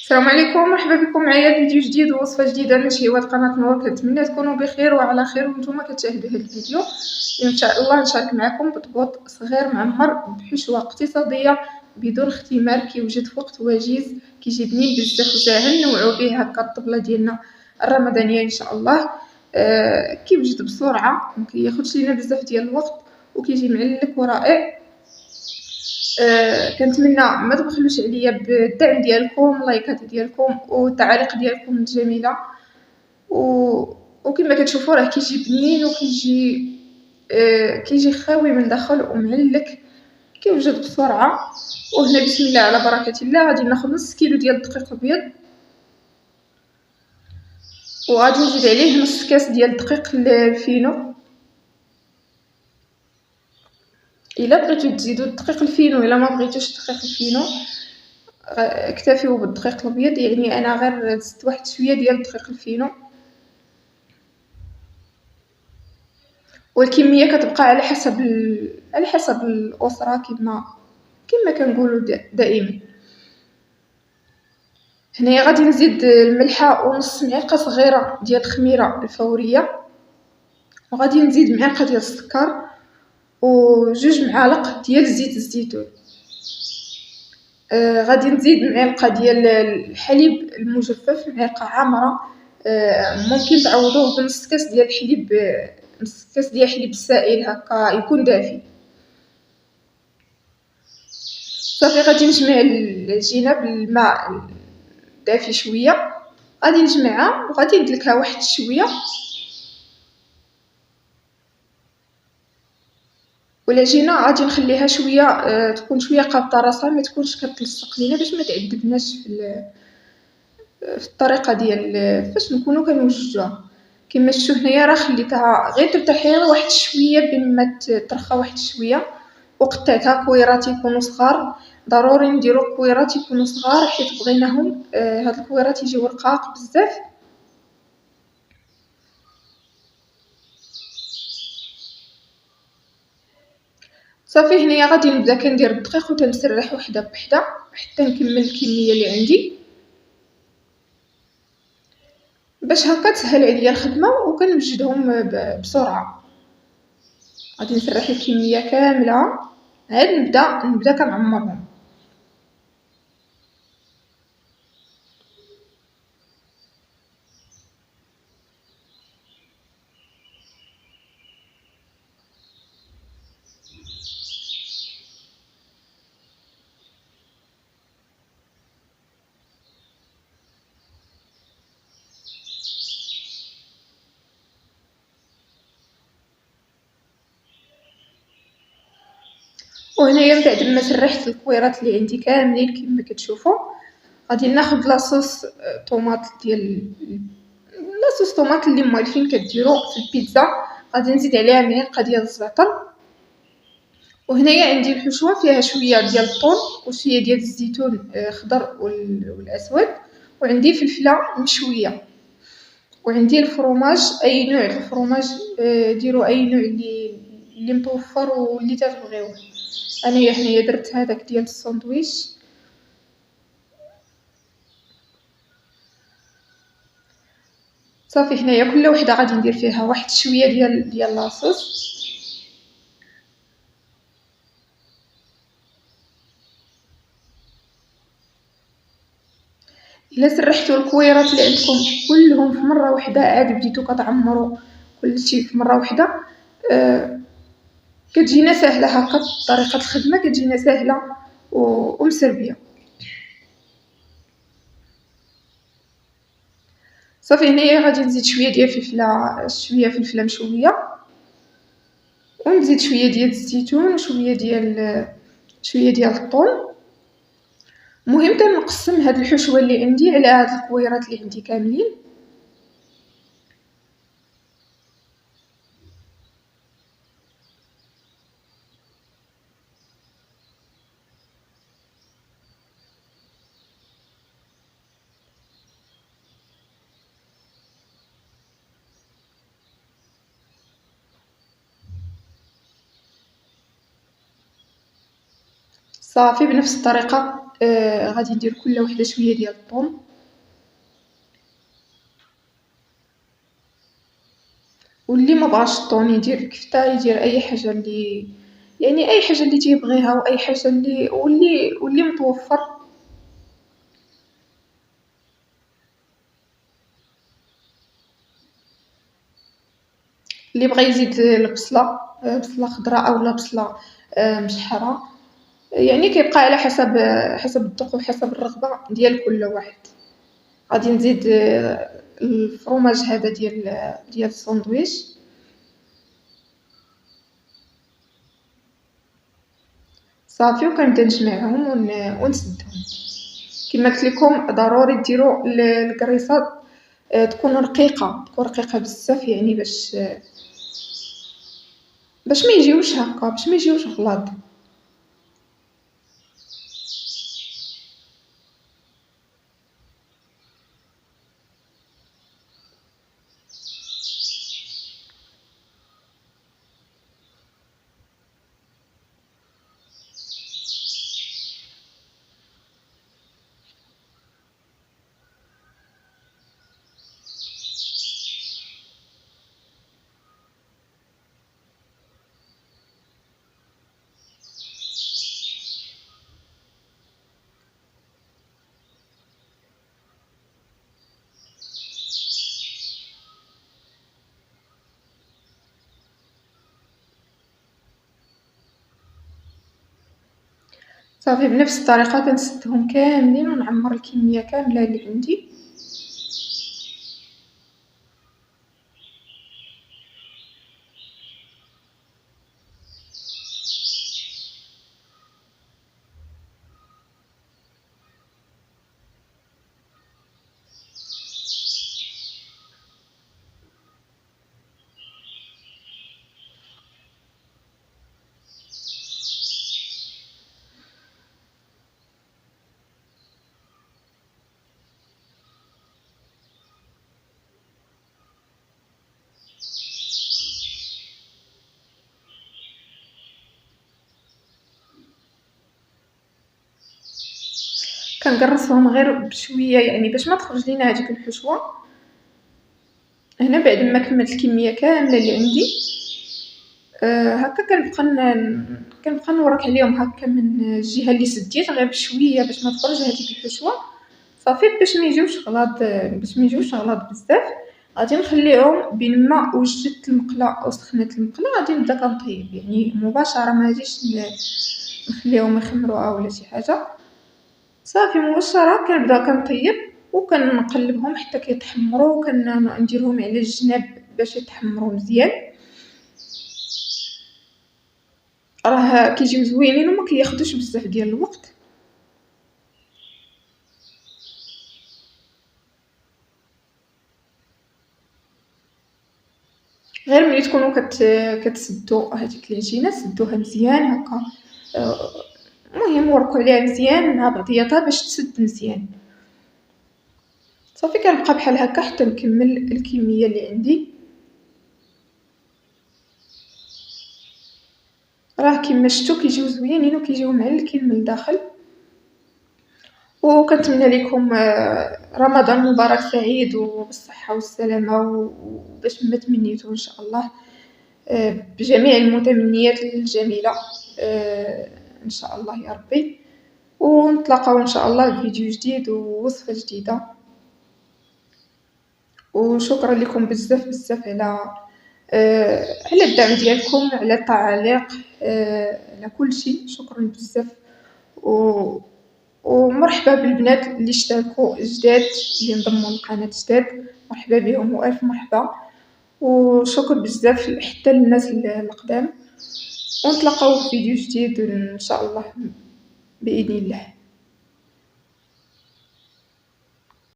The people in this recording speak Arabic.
السلام عليكم، مرحبا بكم معايا فيديو جديد ووصفه جديده من شهيوات قناه نور. كنتمنى تكونوا بخير وعلى خير وانتم كتشاهدوا هذا الفيديو. ان شاء الله نشارك معكم بطبوط صغير معمر بحشوه اقتصاديه بدون اختمار، كيوجد في وقت وجيز، كيجي بنين بزاف وساهل. نوعو به هكا الطبله ديالنا الرمضانيه ان شاء الله. كيوجد بسرعه، مكياخدش لينا بزاف ديال الوقت، وكيجي معلك ورائع. كنتمنى ما تبخلوش عليا بالدعم ديالكم، لايكات ديالكم والتعاليق ديالكم الجميله. وكما كتشوفوا راه كيجي بنين وكيجي كيجي خاوي من داخل ومعلك، كيوجد بسرعه. وهنا بسم الله على بركه الله غادي ناخذ نص كيلو ديال الدقيق الابيض، وغادي نزيد عليه نص كاس ديال الدقيق الفينو. الا بغيتو تزيدوا الدقيق الفينو، الا ما بغيتوش الدقيق الفينو اكتفيوا بالدقيق الابيض. يعني انا غير زدت واحد شويه ديال الدقيق الفينو، والكميه كتبقى على حسب الاسره كما كنقولوا دائما. هنايا غادي نزيد الملحه ونص معلقه صغيره ديال الخميره الفوريه، وغادي نزيد معلقه ديال السكر وجوج معالق ديال زيت الزيتون. غادي نزيد معلقه ديال الحليب المجفف، معلقه عامره. ممكن تعوضوه بنص كاس ديال الحليب، نص كاس ديال الحليب السائل هكا يكون دافي. صافي غادي نجمع العجينه بالماء دافي شويه، غادي نجمعها وغادي ندلكها واحد شويه. والعجينه غادي نخليها شويه تكون شويه قابطه راسها، ما تكونش كتلصق لينا باش ما تعذبناش في الطريقه ديال فاش نكونوا كنوجدوها. كما شفتوا هنايا راه خليتها غير ترتاح واحد شويه بين ما ترخى واحد شويه، وقطعتها كويرات يكونوا صغار. ضروري نديرو كويرات يكونوا صغار حيت بغيناهم هاد الكويرات يجيو رقاق بزاف. صافي هنايا غادي نبدا كندير الدقيق وتنسرح وحده بوحده حتى نكمل الكميه اللي عندي، باش هكا تسهل عليا الخدمه وكنوجدهم بسرعه. غادي نسرح الكميه كامله عاد نبدا كنعمرهم. وهنايا من بعد ما سرحت الكويرات اللي عندي كاملين كما كتشوفوا، غادي ناخذ لاصوص طوماط ديال لاصوص طوماط اللي موالفين كديروا في البيتزا. غادي نزيد عليها معلقه ديال الزعتر. وهنايا عندي الحشوه فيها شويه ديال الثوم وشويه ديال الزيتون خضر والاسود، وعندي فلفله مشويه، وعندي الفرomاج اي نوع الفرomاج. ديروا اي نوع اللي متوفر واللي تبغيوه. انايا هنايا درت هذاك ديال الساندويتش. صافي هنايا كل وحده غادي ندير فيها واحد شويه ديال لاصوص. الا سرحتوا الكويرات اللي عندكم كلهم في مره واحده، عاد بديتو كتعمروا كلشي في مره واحده، كتجينا سهله هكا طريقه الخدمه، كتجينا سهله ومسربيه. صافي هنايا غادي نزيد شويه فلفله مشويه، ونزيد شويه ديال الزيتون وشويه ديال الثوم. المهم تنقسم هاد الحشوه اللي عندي على هاد الكويرات اللي عندي كاملين. صافي بنفس الطريقه غادي ندير كل وحدة شوية ديال الطون، واللي مبغاش الطون يدير الكفتة، يدير أي حاجة اللي يعني أي حاجة اللي تيبغيها وأي حاجة واللي متوفر. اللي بغا يزيد البصلة، بصلة خضراء أولا بصلة مشحرة، يعني كيبقى على حسب الذوق وحسب الرغبة ديال كل واحد. غادي نزيد الفرomage هذا ديال الساندويش، صافي وكنبدا نجمعهم ونسدهم. كما قلت لكم ضروري ديروا الكريسات تكون رقيقة بزاف، يعني باش ما يجيوش هكا، باش ما يجيوش غلاظ. صافي بنفس الطريقة كنسدهم كاملين ونعمر الكمية كاملة اللي عندي. كنقرصهم غير بشوية يعني باش ما تخرج لينا هاديك الحشوة. هنا بعد ما كملت الكمية كاملة اللي عندي، هكا كنبقى نورك عليهم هكا من الجهة اللي سديت غير بشوية باش ما تخرج هاديك الحشوة. صافي باش ما يجيوش غلاظ بزاف. غادي نخليهم بين ما وجدت المقلة أو سخنت المقلة غادي نبدا كنطيب، يعني مباشرة ما غاديش نخليهم يخمروا أولا شي حاجة. صافي مباشرة كنبدا كنطيب وكنقلبهم حتى كيتحمروا، وكنديرهم على الجناب باش يتحمروا مزيان. راه كيجيو زوينين وما كياخذوش بزاف ديال الوقت. غير ملي تكونوا كتسدوا هذيك العجينه سدوها مزيان هكا، المهم وركوا عليها مزيان مع بعضياتها باش تسد مزيان. صافي كنبقى بحال هكا حتى نكمل الكميه اللي عندي. راه كيما شفتوا كيجيو زوينين وكيجيو معلكين من الداخل. وكنتمنى لكم رمضان مبارك سعيد وبالصحة والسلامة وباش ما تمنيتو إن شاء الله، بجميع المتمنيات الجميلة إن شاء الله يا ربي. ونتلاقاو إن شاء الله بفيديو جديد ووصفة جديدة. وشكرا لكم بزاف بزاف على الدعم ديالكم، على التعاليق، على كل شيء. شكرا بزاف ومرحبا بالبنات اللي اشتركوا جداد، اللي انضموا للقناة جداد، مرحبا بهم والف مرحبا. وشكر بزاف حتى للناس القدام. ونتلاقاو في فيديو جديد ان شاء الله باذن الله.